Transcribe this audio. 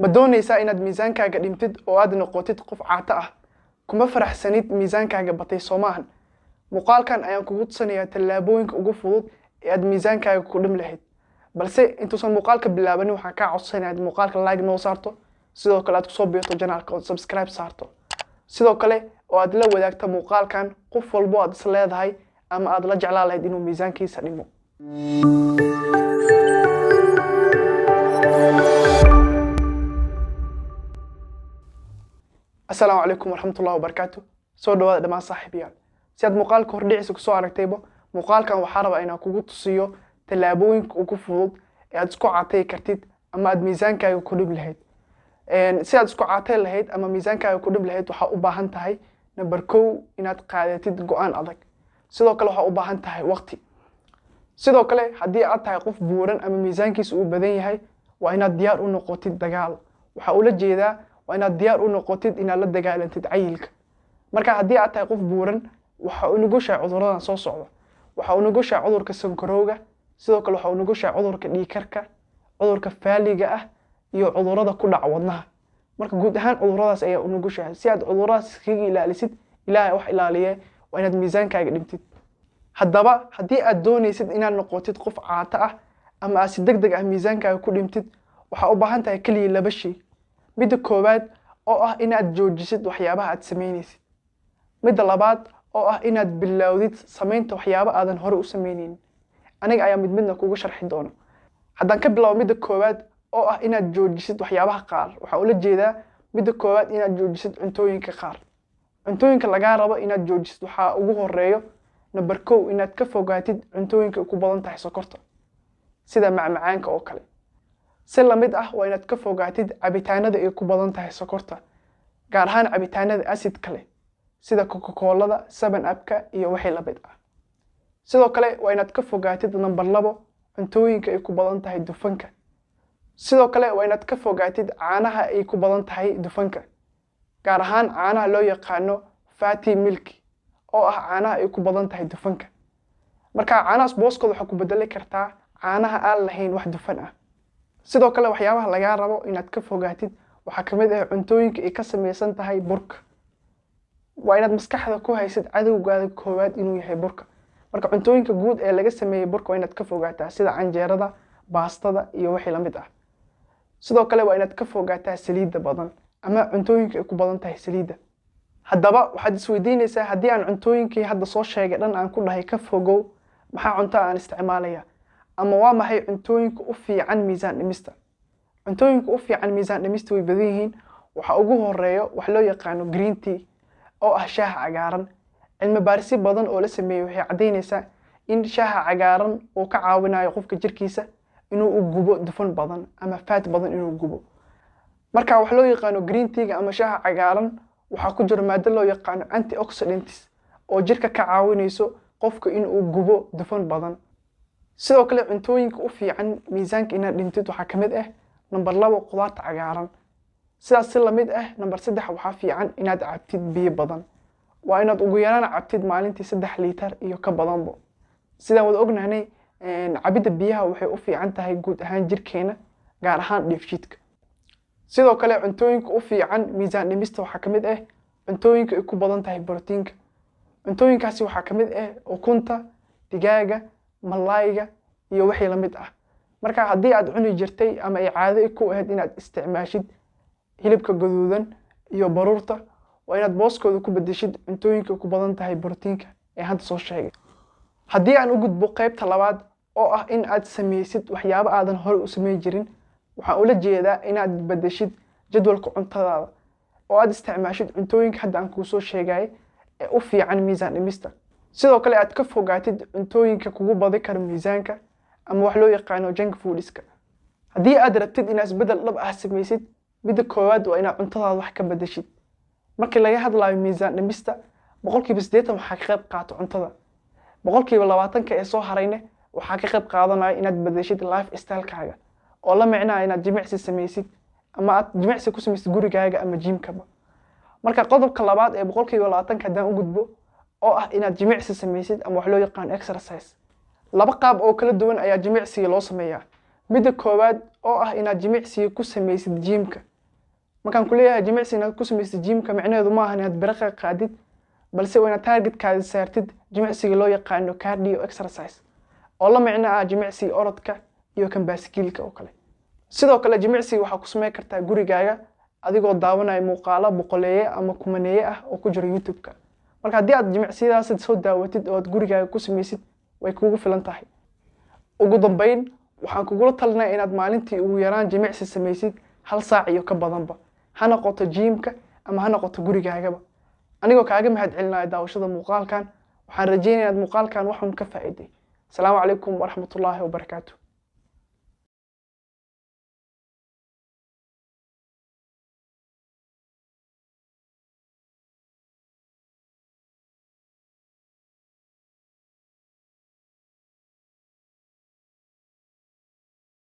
ma doonaysaa inaad miisaankaaga dhimtid oo aad noqotid qof caato ah kuma faraxsanid miisaankaaga batay Soomahan muuqaalkan ayaan kugu tusanayaa tallaabooyinka ugu fudud ee aad miisaankaaga ku dhim lahayd balse intuusan muuqaalka bilaabanin waxaan kaa codsanayaa inaad muuqaalka like noo saarto sidoo kale aad ku soo biirto channelka oo subscribe saarto sidoo kale oo aad la wadaagto muuqaalkan qof walbo aad is leedahay ama aad la jeclaan lahayd inuu miisaankiisa dhimo السلام عليكم ورحمة الله وبركاته سو دواء دمان صاحبيان سياد مقالك هرديعيسك سو عرقتيبو مقالكان وحاربا إنا كوغو تسيو تلابوينك ugu fudud ee aad isku caatay kartid ama aad miisaankaaga ku dhib lahayd si aad isku caatay lahayd ama miisaankaaga ku dhib lahayd waxa u baahan tahay number 1 inaad qaadatid go'aan adag sidoo kale waxa u baahan tahay waqti sidoo kale haddii aad tahay qof buuran ama miisaankiisa uu badan yahay waa inaad diyaar u noqotid dagaal waxa uu la jeedaa waa inaad diyaar u noqotid inaad la dagaalantid cayilka marka haddii aad tahay qof buuran waxa uu nugushaa cudurradan soo socda waxa uu nugushaa cudurka sankarowga sidoo kale waxa uu nugushaa cudurka dhiigkarka cudurka faaliga ah iyo cudurrada ku dhaca wadnaha marka guud ahaan cudurradaas ayaa u nugushaa si aad cudurradaas iskaga ilaalisid ilaahay wax ilaaliye waa inaad miisaankaaga dhimtid haddaba haddii aad doonaysid inaad noqotid qof caato ah ama aad si degdeg ah miisaankaaga ku dhimtid waxa u baahan tahay kaliya laba shay midda koowaad oo ah inaad joojisid waxyaabaha aad sameynaysid midda labaad oo ah inaad bilowdid sameynta waxyaabo aadan hore u sameynaynin aniga ayaa midna kugu sharxi doona haddaan ka bilaabo midda koowaad oo ah inaad joojisid waxyaabaha qaar waxa uu la jeedaa midda koowaad inaad joojisid cuntooyinka qaar cuntooyinka laga rabo inaad joojisid waxa ugu horeeyo number 1 inaad ka fogaatid cuntooyinka ku badan tahay sokorta sida macmacaanka oo kale si la mid ah waa inaad ka fogaatid cabitaanada ay ku badan tahay sokorta gaar ahaan cabitaanada acid kale sida Coca-Cola 7-Up-ka iyo wixii la mid ah sidoo kale waa inaad ka fogaatid number 2 cuntooyinka ay ku badan tahay dufanka sidoo kale waa inaad ka fogaatid caanaha ay ku badan tahay dufanka gaar ahaan caanaha loo yaqaano fatty milk oo ah caanaha ay ku badan tahay dufanka marka caanahaas booskooda waxa ku bedeli kartaa caanaha aan lahayn wax dufan ah sidoo kale waxyaabaha laga rabo inaad ka fogaatid waxa kamid ah cuntooyinka ay ka sameeysan tahay burka waa inaad maskaxda ku haysid cadawgaaga koowaad inuu yahay burka marka cuntooyinka guud ee laga sameeyay burka waa inaad ka fogaataa sida canjeerada baastada iyo wixii la mid ah sidoo kale waa inaad ka fogaataa saliidda badan ama cuntooyinka ay ku badan tahay saliidda haddaba waxaad isweydiinaysaa haddii aan cuntooyinkii hadda soo sheegay dhan aan ku dhahay ka fogow maxaa cunto aan isticmaalayaa ama waa maxay cuntooyinka u fiican miisaan dhimista cuntooyinka u fiican miisaan dhimista way badan yihiin waxa ugu horeeyo wax loo yaqaan green tea oo ah shaaha cagaaran cilmi baaris badan oo la sameeyay waxay cadeynaysaa in shaaha cagaaran uu ka caawinayo qofka jirkiisa inuu u gubo dufan badan ama fat badan inuu gubo marka wax loo yaqaan green tea ama shaaha cagaaran waxa ku jira maado loo yaqaan antioxidants oo jirka ka caawinayso qofka inuu gubo dufan badan sidoo kale cuntooyinka u fiican miisaanka inaad dhintid waxa kamid ah number 2 qudaarta cagaaran sidaas si la mid ah number 3 waxa fiican inaad cabtid biyo badan waa inaad ugu yaraan cabtid maalintii 3 litir iyo ka badanba sidaan wada ognahay cabida biyaha waxay u fiican tahay guud ahaan jirkeena gaar ahaan dheefshiidka sidoo kale cuntooyinka u fiican miisaan dhimista waxa kamid ah cuntooyinka ay ku badan tahay borotiinka cuntooyinkaasi waxa kamid ah ukunta digaaga malayga iyo wixii la mid ah marka haddii aad cuni jirtay ama ay caado ku ahayd inaad isticmaashid hilibka gaduudan iyo baruurta waa inaad booskooda ku bedeshid cuntooyinka ku badan tahay borotiinka ee hadda soo sheegay haddii aan u gudbo qaybta labaad oo ah in aad sameysid waxyaabo aadan hore u sameyn jirin waxa uu la jeedaa inaad bedeshid jadwalka cuntadaada oo aad isticmaashid cuntooyinka hadda aan ku soo sheegay ee u fiican miisaan dhimista sidoo kale aad ka fogaatid cuntooyinka kugu badi kara miisaanka ama wax loo yaqaan junk foodska haddii aad rabtid inaad isbedel dhab ah sameysid midda koowaad waa inaad cuntadaada wax ka bedeshid markii laga hadlayo miisaan dhimista 80% waxa ka qayb qaato cuntada 20% ee soo harayna waxa ka qayb qaadanaya inaad bedeshid lifestyle-kaaga oo la micnaa inaad jimicsi sameysid ama aad jimicsi ku sameysid gurigaaga ama gym-kaba marka qodobka labaad ee 20% hadaan u gudbo oo ah inaad jimicsi sameysid ama wax loo yaqaan exercise laba qaab oo kala duwan ayaa jimicsiga loo sameeyaa midda koowaad oo ah inaad jimicsiga ku sameysid gym-ka markaan ku leeyahay jimicsi inaad ku samaysid jimka micnaheedu ma aha inaad biraqa qaadid balse waa inaad targetkaada saartid jimicsiga loo yaqaano cardio exercise oo la micno ah jimicsiga orodka iyo kan baaskiilka oo kale. sidoo kale jimicsiga waxaa ku samayn kartaa gurigaaga adigoo daawanaya muuqaalo boqoleeye ama kumaneeye ah oo ku jira YouTube-ka. marka haddii aad jimicsiyadaas soo daawatid oo aad gurigaaga ku samaysid way kuugu filan tahay. ugu dambeyn waxaan kugula talinayaa inaad maalintii ugu yaraan jimicsi samaysid 1 saac iyo ka badanba, ha noqoto jimka ama ha noqoto gurigaagaba. anigoo kaaga mahadcelinayo daawashada muuqaalkan, waxaan rajeynayaa inaad muuqaalkan wax un ka faa'iiday. Asalaamu calaykum waraxmatullaahi wabarakaatuh.